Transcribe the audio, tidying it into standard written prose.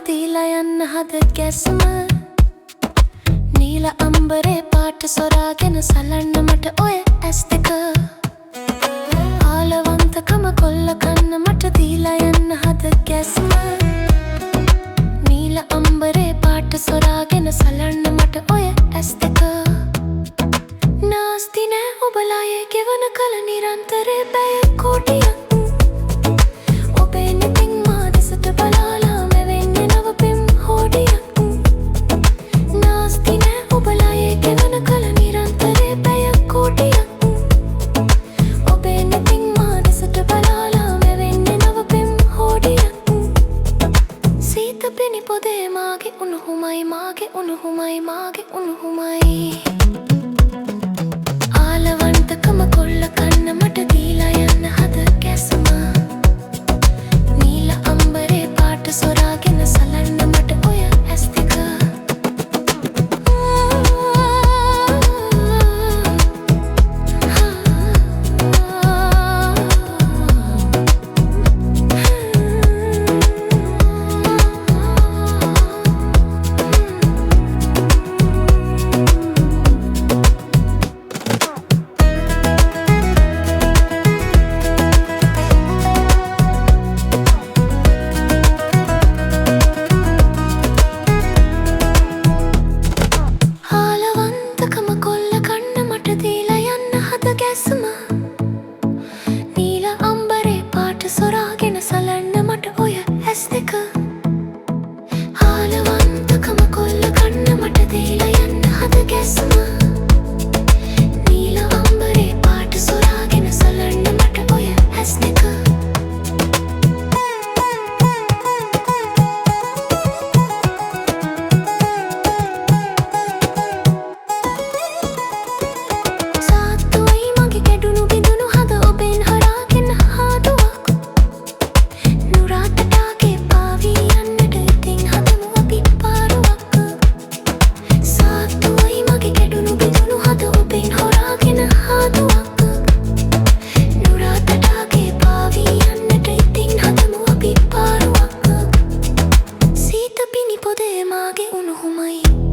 දීලා යන්න හද ගැස්ම නීල අම්බරේ පාට සොරාගෙන සලන්න මට ඔය ඇස් දෙක ආලවන්තකම කොල්ල කන්න මට දීලා යන්න හද ගැස්ම නීල අම්බරේ පාට සොරාගෙන සලන්න මට ඔය ඇස් දෙක නාස්ති නෑ ඔබලායේ ගෙවන කල නිරන්තරේ බැය කෝටියක් මාගේ උණුහුමයි ආලවන්තකම කොල්ල කන්න මට දීලා යන්න හද ගැස්ම නීල අම්බරේ පාට සොරාගෙන සලන්න මට ඔය ඇස් දෙක නීල අම්බරේ පාට සොරාගෙන සලන්න මට ඔය ඇස් දෙක ආලවන්තකම කොල්ල කන්න මට දීලා යන්න හද ගැස්ම නීල අම්බරේ පාට සොරාගෙන සලන්න මට ඔය ඇස් දෙක මාගේ උණුහුමයි